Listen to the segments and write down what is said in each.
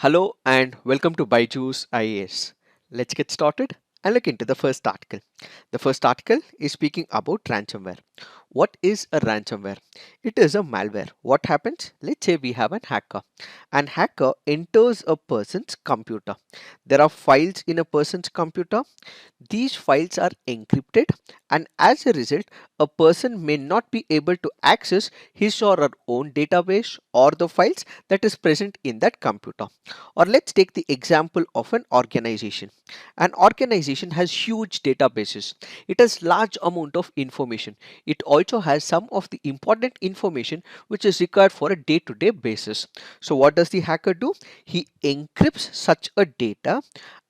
Hello and welcome to Byju's IAS. Let's get started and look into the first article. The first article is speaking about ransomware. What is a ransomware? It is a malware. What happens? Let's say we have an hacker. An hacker enters a person's computer. There are files in a person's computer. These files are encrypted, and as a result, a person may not be able to access his or her own database or the files that is present in that computer. Or let's take the example of an organization. An organization has huge databases. It has large amount of information. It also has some of the important information which is required for a day-to-day basis. So what does the hacker do? He encrypts such a data,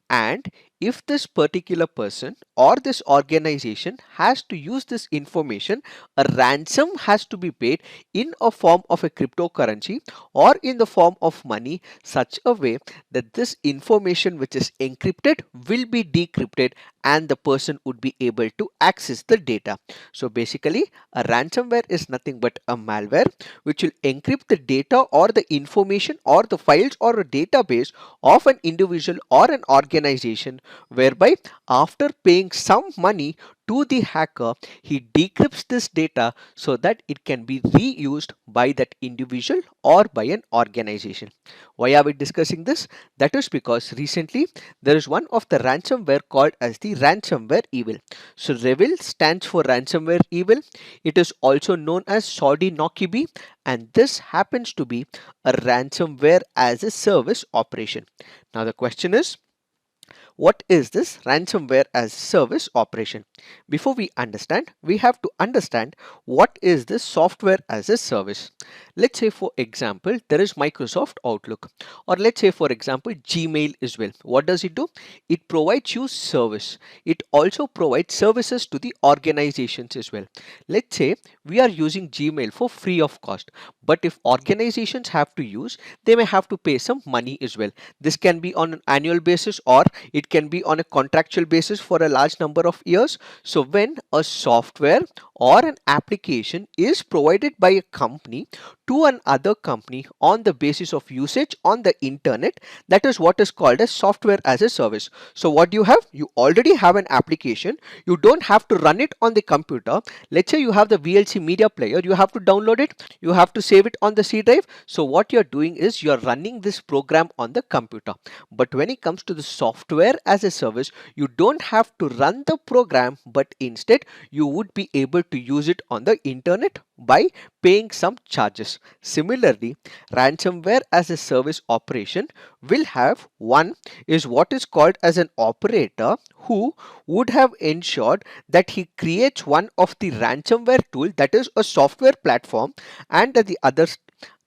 and if this particular person or this organization has to use this information, a ransom has to be paid in a form of a cryptocurrency or in the form of money, such a way that this information which is encrypted will be decrypted and the person would be able to access the data. So basically, a ransomware is nothing but a malware which will encrypt the data or the information or the files or a database of an individual or an organization, whereby after paying some money to the hacker, he decrypts this data so that it can be reused by that individual or by an organization. Why are we discussing this? That is because recently there is one of the ransomware called as the ransomware evil. So Revil stands for ransomware evil. It is also known as Saudi Nokibi, and this happens to be a ransomware as a service operation. Now the question is, what is this ransomware as service operation? Before we understand, we have to understand what is this software as a service. Let's say for example, there is Microsoft Outlook, or let's say for example, Gmail as well. What does it do? It provides you service. It also provides services to the organizations as well. Let's say we are using Gmail for free of cost, but if organizations have to use, they may have to pay some money as well. This can be on an annual basis, or it can be on a contractual basis for a large number of years. So when a software or an application is provided by a company to another company on the basis of usage on the internet, that is what is called as software as a service. So what do you have? You already have an application. You don't have to run it on the computer. Let's say you have the VLC media player. You have to download it. You have to save it on the C drive. So what you're doing is you're running this program on the computer. But when it comes to the software as a service, you don't have to run the program, but instead you would be able to use it on the internet by paying some charges. Similarly, ransomware as a service operation will have one is what is called as an operator who would have ensured that he creates one of the ransomware tool, that is a software platform, and at the other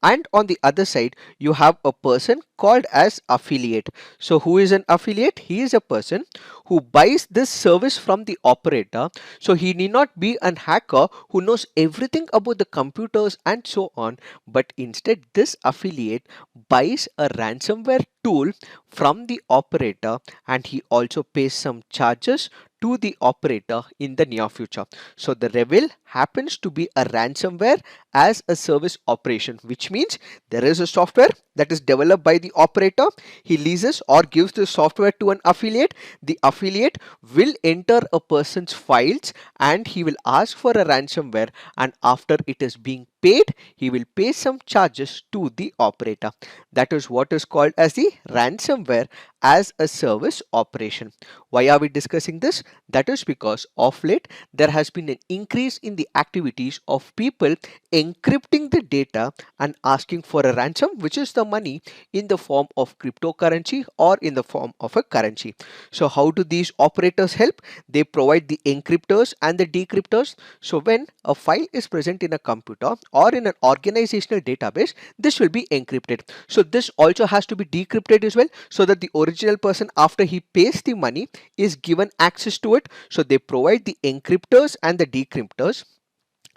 and on the other side you have a person called as affiliate. So who is an affiliate? He is a person who buys this service from the operator. So he need not be an hacker who knows everything about the computers and so on, but instead this affiliate buys a ransomware tool from the operator, and he also pays some charges to the operator in the near future. So the Revil happens to be a ransomware as a service operation, which means there is a software that is developed by the operator. He leases or gives the software to an affiliate. The affiliate will enter a person's files and he will ask for a ransomware, and after it is being paid, he will pay some charges to the operator. That is what is called as the ransomware as a service operation. Why are we discussing this? That is because of late there has been an increase in the activities of people encrypting the data and asking for a ransom, which is the money in the form of cryptocurrency or in the form of a currency. So how do these operators help? They provide the encryptors and the decryptors. So when a file is present in a computer or in an organizational database, this will be encrypted. So this also has to be decrypted as well, so that the original person, after he pays the money, is given access to it. So they provide the encryptors and the decryptors.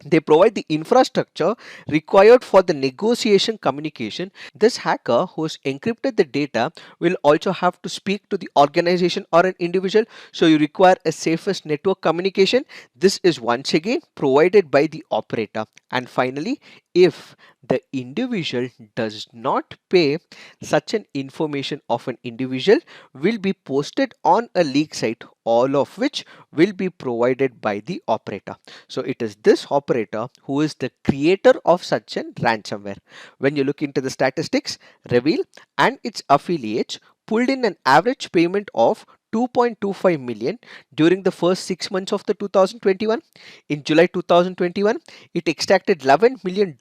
They provide the infrastructure required for the negotiation communication. This hacker who's encrypted the data will also have to speak to the organization or an individual. So you require a safest network communication. This is once again provided by the operator. And finally, if the individual does not pay, such an information of an individual will be posted on a leak site, all of which will be provided by the operator. So it is this operator who is the creator of such an ransomware. When you look into the statistics, Reveal and its affiliates pulled in an average payment of 2.25 million during the first 6 months of the 2021. In July 2021, it extracted $11 million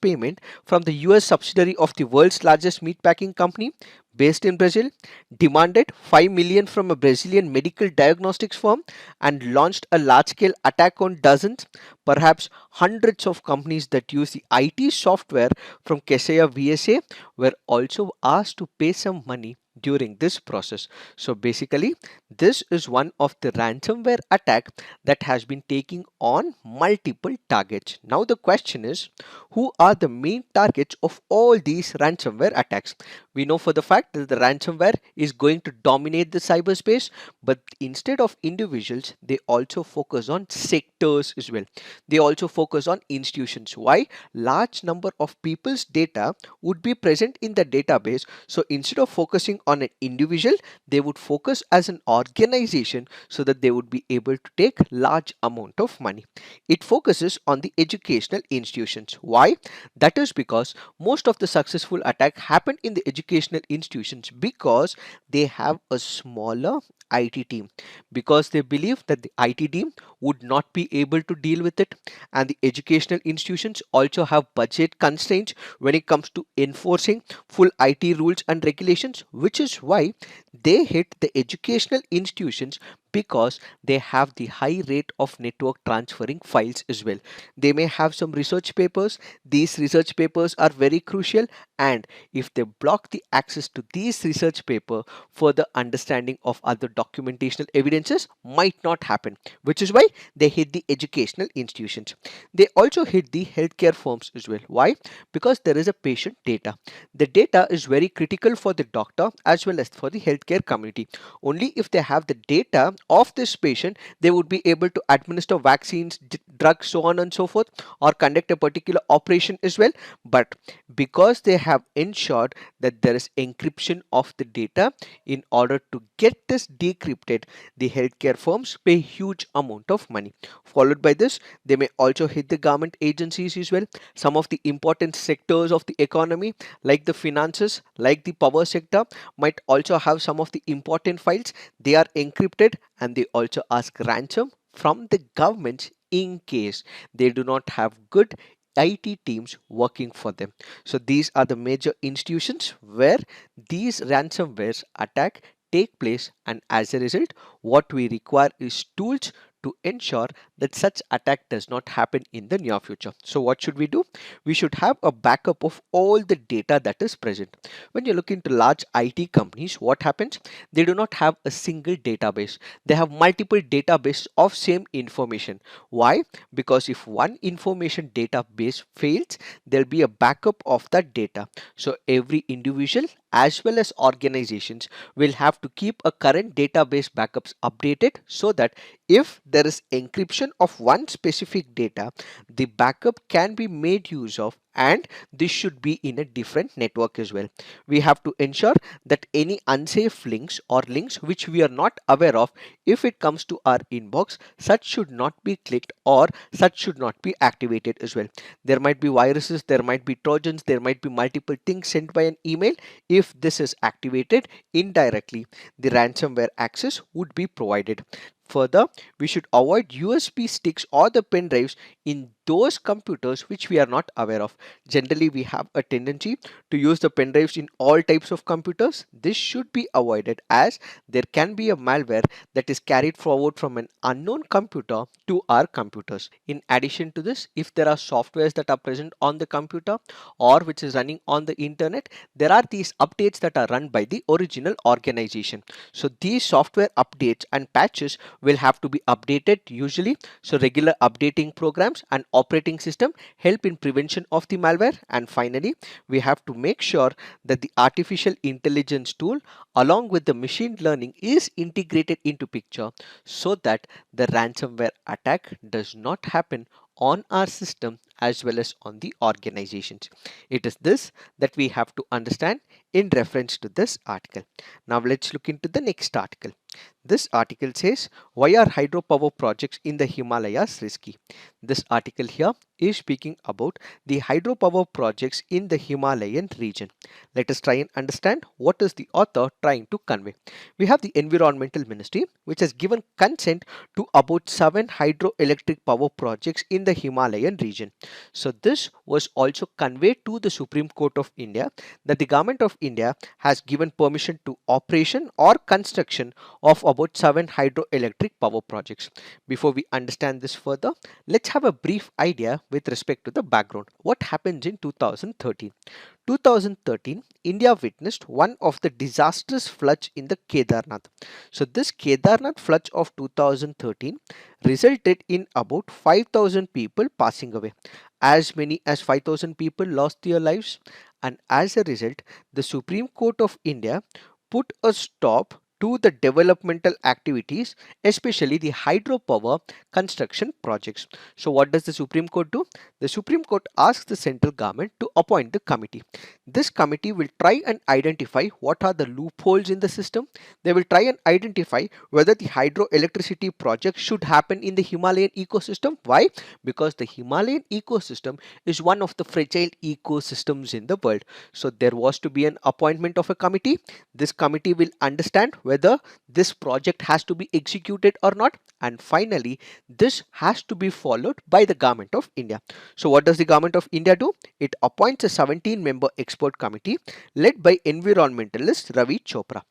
payment from the US subsidiary of the world's largest meatpacking company based in Brazil, demanded 5 million from a Brazilian medical diagnostics firm, and launched a large-scale attack on dozens, perhaps hundreds of companies that use the IT software from Kaseya VSA were also asked to pay some money during this process. So basically, this is one of the ransomware attack that has been taking on multiple targets. Now the question is, who are the main targets of all these ransomware attacks? We know for the fact that the ransomware is going to dominate the cyberspace, but instead of individuals, they also focus on sectors as well. They also focus on institutions. Why? Large number of people's data would be present in the database. So instead of focusing on an individual, they would focus as an organization so that they would be able to take large amount of money. It focuses on the educational institutions. Why? That is because most of the successful attack happened in the educational institutions because they have a smaller IT team, because they believe that the IT team would not be able to deal with it, and the educational institutions also have budget constraints when it comes to enforcing full IT rules and regulations, which is why they hit the educational institutions, because they have the high rate of network transferring files as well. They may have some research papers. These research papers are very crucial, and if they block the access to these research paper, further understanding of other documentational evidences might not happen, which is why they hit the educational institutions. They also hit the healthcare firms as well. Why? Because there is a patient data. The data is very critical for the doctor as well as for the healthcare community. Only if they have the data of this patient, they would be able to administer vaccines, drugs, so on and so forth, or conduct a particular operation as well. But because they have ensured that there is encryption of the data, in order to get this decrypted, the healthcare firms pay huge amount of money. Followed by this, they may also hit the government agencies as well. Some of the important sectors of the economy, like the finances, like the power sector, might also have some of the important files. They are encrypted, and they also ask ransom from the governments in case they do not have good IT teams working for them. So these are the major institutions where these ransomware attack take place, and as a result, what we require is tools to ensure that such attack does not happen in the near future. So what should we do? We should have a backup of all the data that is present. When you look into large IT companies, what happens? They do not have a single database. They have multiple databases of same information. Why? Because if one information database fails, there'll be a backup of that data. So every individual as well as organizations will have to keep a current database backups updated, so that if there is encryption of one specific data, the backup can be made use of, and this should be in a different network as well. We have to ensure that any unsafe links or links which we are not aware of, if it comes to our inbox, such should not be clicked or such should not be activated as well. There might be viruses, there might be trojans, there might be multiple things sent by an email. If this is activated indirectly, the ransomware access would be provided. Further, we should avoid USB sticks or the pen drives in those computers which we are not aware of. Generally, we have a tendency to use the pen drives in all types of computers. This should be avoided, as there can be a malware that is carried forward from an unknown computer to our computers. In addition to this, if there are softwares that are present on the computer or which is running on the internet, there are these updates that are run by the original organization. So these software updates and patches will have to be updated usually. So regular updating programs and operating system help in prevention of the malware. And finally, we have to make sure that the artificial intelligence tool along with the machine learning is integrated into picture, so that the ransomware attack does not happen on our system as well as on the organizations. It is this that we have to understand in reference to this article. Now let's look into the next article. This article says, why are hydropower projects in the Himalayas risky? This article here is speaking about the hydropower projects in the Himalayan region. Let us try and understand what is the author trying to convey. We have the Environmental Ministry, which has given consent to about 7 hydroelectric power projects in the Himalayan region. So this was also conveyed to the Supreme Court of India, that the government of India has given permission to operation or construction of about 7 hydroelectric power projects. Before we understand this further, let's have a brief idea with respect to the background. What happens in 2013? 2013, India witnessed one of the disastrous floods in the Kedarnath. So this Kedarnath flood of 2013 resulted in about 5,000 people passing away. As many as 5,000 people lost their lives, and as a result, the Supreme Court of India put a stop to the developmental activities, especially the hydropower construction projects. So what does the Supreme Court do? The Supreme Court asks the central government to appoint the committee. This committee will try and identify what are the loopholes in the system. They will try and identify whether the hydroelectricity project should happen in the Himalayan ecosystem. Why? Because the Himalayan ecosystem is one of the fragile ecosystems in the world. So there was to be an appointment of a committee. This committee will understand whether this project has to be executed or not, and finally this has to be followed by the government of India. So what does the government of India do? It appoints a 17-member expert committee led by environmentalist Ravi Chopra.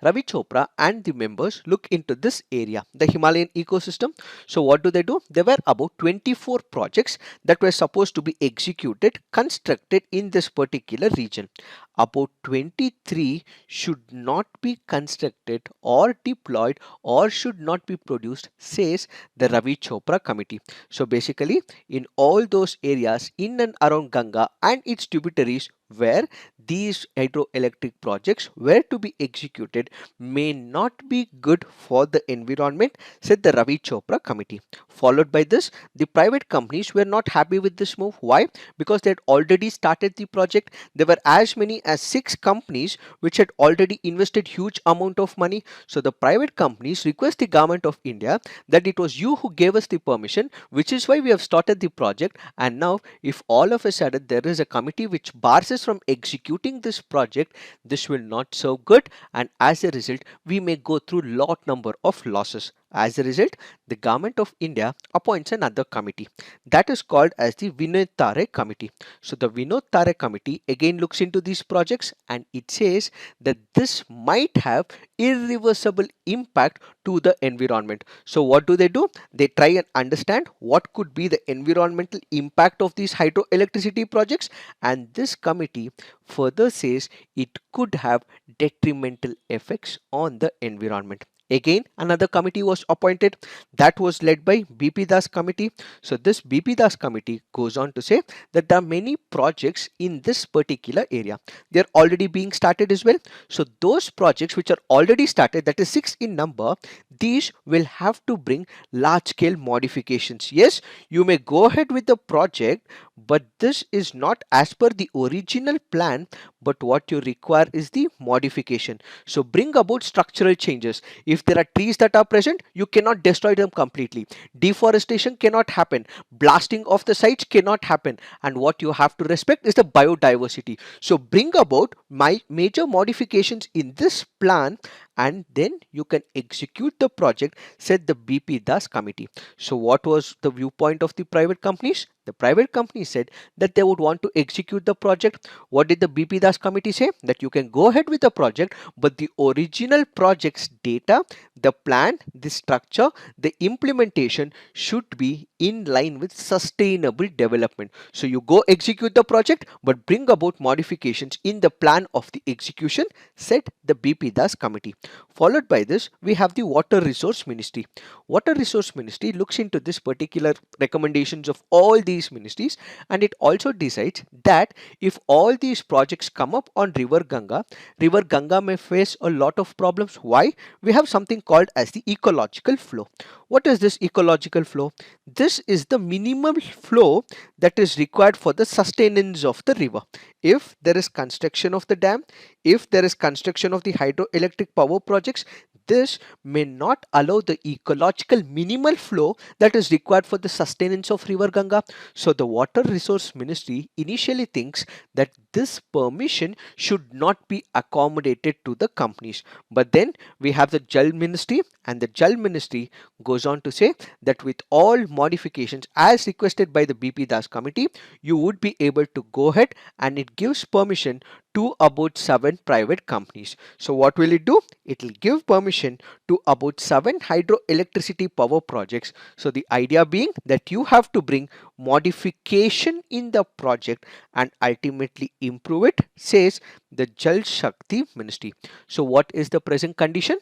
Ravi Chopra and the members look into this area, the Himalayan ecosystem. So what do? There were about 24 projects that were supposed to be executed, constructed in this particular region. About 23 should not be constructed or deployed or should not be produced, says the Ravi Chopra committee. So basically, in all those areas in and around Ganga and its tributaries where these hydroelectric projects were to be executed may not be good for the environment, said the Ravi Chopra committee. Followed by this, the private companies were not happy with this move. Why? Because they had already started the project. There were as many as 6 companies which had already invested huge amount of money. So the private companies request the government of India that it was you who gave us the permission, which is why we have started the project, and now if all of a sudden there is a committee which bars us from executing this project, this will not serve good, and as a result we may go through lot number of losses. As a result, the government of India appoints another committee that is called as the Vinod Tare committee. So the Vinod Tare committee again looks into these projects, and it says that this might have irreversible impact to the environment. So what do? They try and understand what could be the environmental impact of these hydroelectricity projects, and this committee further says it could have detrimental effects on the environment. Again, another committee was appointed that was led by BP Das committee. So this BP Das committee goes on to say that there are many projects in this particular area. They are already being started as well. So those projects which are already started, that is 6 in number, these will have to bring large scale modifications. Yes, you may go ahead with the project, but this is not as per the original plan, but what you require is the modification. So bring about structural changes. If there are trees that are present, you cannot destroy them completely. Deforestation cannot happen. Blasting of the sites cannot happen. And what you have to respect is the biodiversity. So bring about major modifications in this plan, and then you can execute the project, said the BP Das committee. So what was the viewpoint of the private companies? The private company said that they would want to execute the project. What did the BP Das committee say? That you can go ahead with the project, but the original project's data, the plan, the structure, the implementation should be in line with sustainable development. So you go execute the project, but bring about modifications in the plan of the execution, said the BP Das committee. Followed by this, we have the Water Resource Ministry. Water Resource Ministry looks into this particular recommendations of all these ministries, and it also decides that if all these projects come up on River Ganga may face a lot of problems. Why? We have something called as the ecological flow. What is this ecological flow? This is the minimal flow that is required for the sustenance of the river. If there is construction of the dam, if there is construction of the hydroelectric power projects, this may not allow the ecological minimal flow that is required for the sustenance of river Ganga. So the Water Resource Ministry initially thinks that this permission should not be accommodated to the companies. But then we have the Jal Ministry, and the Jal Ministry goes on to say that with all modifications as requested by the BP Das committee, you would be able to go ahead, and it gives permission to about 7 private companies. So what will it do? It will give permission to about 7 hydroelectricity power projects. So the idea being that you have to bring modification in the project and ultimately improve it, says the Jal Shakti Ministry. So what is the present condition?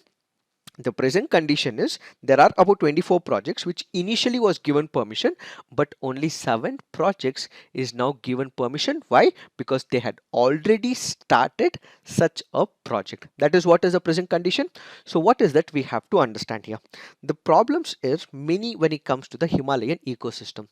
The present condition is there are about 24 projects which initially was given permission, but only 7 projects is now given permission. Why? Because they had already started such a project. That is what is the present condition. So what is that we have to understand here? The problems is many when it comes to the Himalayan ecosystem.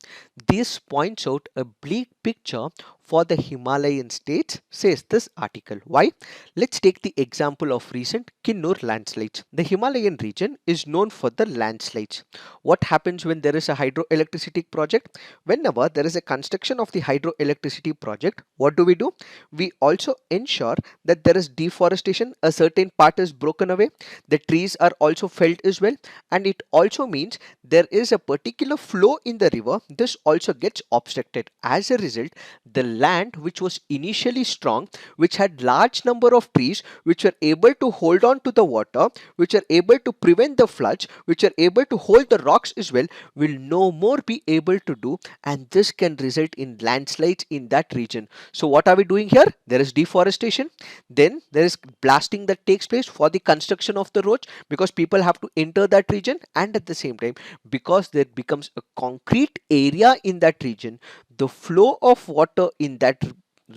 This points out a bleak picture for the Himalayan states, says this article. Why? Let's take the example of recent Kinnur landslides. The Himalayan region is known for the landslides. What happens when there is a hydroelectricity project? Whenever there is a construction of the hydroelectricity project, what do? We also ensure that there is deforestation, a certain part is broken away, the trees are also felled as well, and it also means there is a particular flow in the river. This also gets obstructed. As a result, the land which was initially strong, which had large number of trees, which were able to hold on to the water, which are able to prevent the floods, which are able to hold the rocks as well, will no more be able to do, and this can result in landslides in that region. So what are we doing here? There is deforestation, then there is blasting that takes place for the construction of the roads, because people have to enter that region, and at the same time, because there becomes a concrete area in that region, the flow of water in that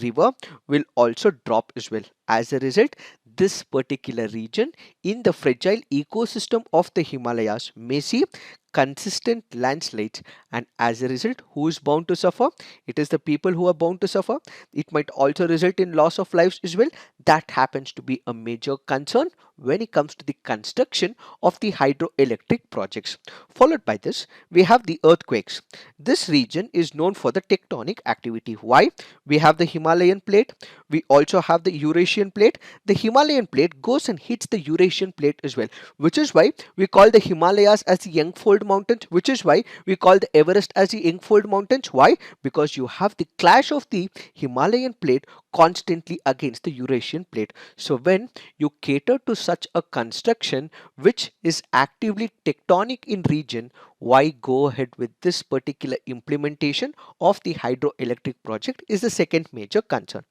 river will also drop as well. As a result, this particular region in the fragile ecosystem of the Himalayas may see consistent landslides, and as a result, who is bound to suffer? It is the people who are bound to suffer. It might also result in loss of lives as well. That happens to be a major concern when it comes to the construction of the hydroelectric projects. Followed by this, we have the earthquakes. This region is known for the tectonic activity. Why? We have the Himalayan plate, we also have the Eurasian plate. The Himalayan plate goes and hits the Eurasian plate as well, which is why we call the Himalayas as the Youngfold Mountains, which is why we call the Everest as the Youngfold Mountains. Why? Because you have the clash of the Himalayan plate constantly against the Eurasian plate. So when you cater to such a construction which is actively tectonic in region, why go ahead with this particular implementation of the hydroelectric project is the second major concern.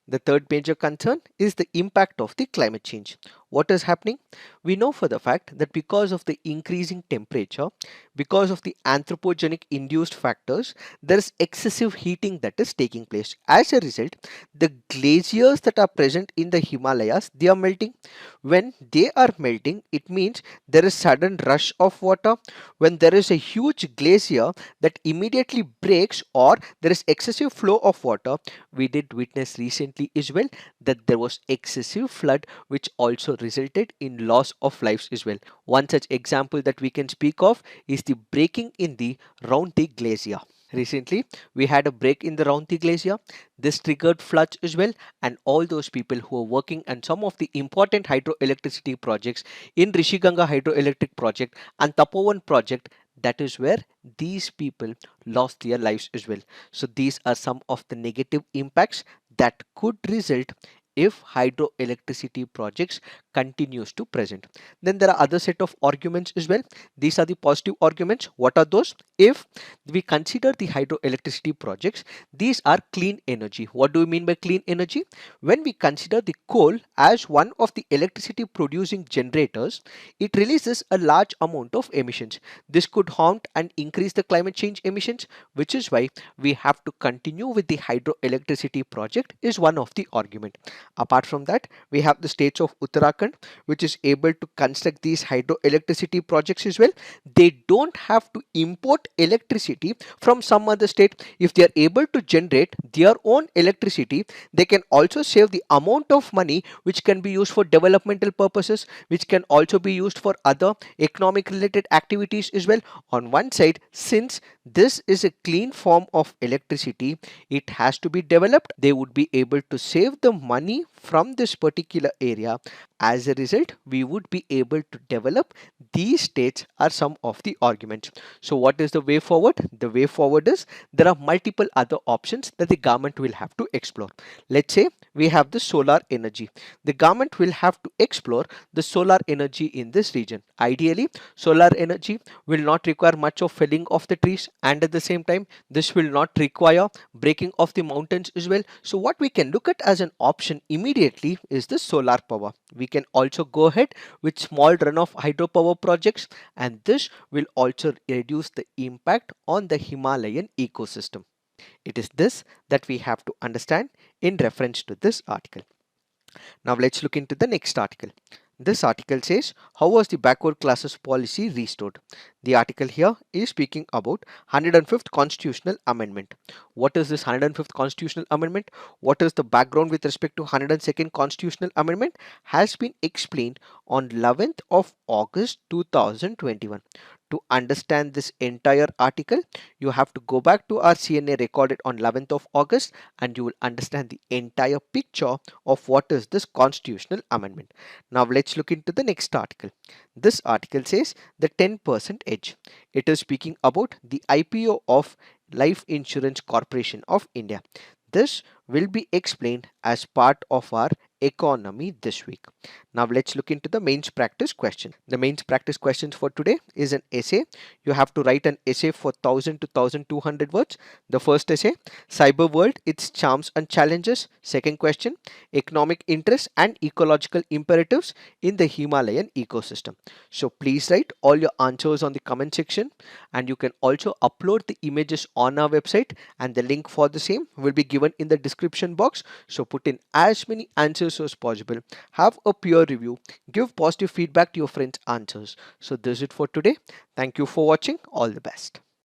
The third major concern is the impact of the climate change. What is happening? We know for the fact that because of the increasing temperature, because of the anthropogenic induced factors, there is excessive heating that is taking place. As a result, the glaciers that are present in the Himalayas, they are melting. When they are melting, it means there is sudden rush of water. When there is a huge glacier that immediately breaks, or there is excessive flow of water, we did witness recently as well that there was excessive flood which also resulted in loss of lives as well. One such example that we can speak of is the breaking in the Raunti Glacier. Recently, we had a break in the Raunti Glacier. This triggered floods as well, and all those people who are working on some of the important hydroelectricity projects in Rishiganga Hydroelectric Project and Tapovan project, that is where these people lost their lives as well. So these are some of the negative impacts that could result if hydroelectricity projects continues to present. Then there are other set of arguments as well. These are the positive arguments. What are those? If we consider the hydroelectricity projects, these are clean energy. What do we mean by clean energy? When we consider the coal as one of the electricity producing generators, it releases a large amount of emissions. This could haunt and increase the climate change emissions, which is why we have to continue with the hydroelectricity project is one of the argument. Apart from that, we have the states of Uttarakhand, which is able to construct these hydroelectricity projects as well. They don't have to import electricity from some other state. If they are able to generate their own electricity, they can also save the amount of money which can be used for developmental purposes, which can also be used for other economic related activities as well. On one side, since this is a clean form of electricity, it has to be developed. They would be able to save the money from this particular area. As a result, we would be able to develop. These states are some of the arguments. So what is the way forward? The way forward is there are multiple other options that the government will have to explore. Let's say we have the solar energy. The government will have to explore the solar energy in this region. Ideally, solar energy will not require much of felling of the trees, and at the same time this will not require breaking of the mountains as well. So what we can look at as an option immediately is the solar power. We can also go ahead with small runoff hydropower projects, and this will also reduce the impact on the Himalayan ecosystem. It is this that we have to understand in reference to this article. Now let's look into the next article. This article says, how was the backward classes policy restored? The article here is speaking about 105th Constitutional Amendment. What is this 105th Constitutional Amendment? What is the background with respect to 102nd Constitutional Amendment? Has been explained on 11th of August 2021. To understand this entire article, you have to go back to our CNA recorded on 11th of August, and you will understand the entire picture of what is this constitutional amendment. Now let's look into the next article. This article says the 10% edge. It is speaking about the IPO of Life Insurance Corporation of India. This will be explained as part of our economy this week. Now let's look into the mains practice question. The mains practice questions for today is an essay. You have to write an essay for 1000 to 1200 words. The first essay, cyber world, its charms and challenges. Second question, economic interests and ecological imperatives in the Himalayan ecosystem. So please write all your answers on the comment section, and you can also upload the images on our website, and the link for the same will be given in the description box. So put in as many answers as possible, have a peer review, give positive feedback to your friends' answers. So this is it for today. Thank you for watching. All the best.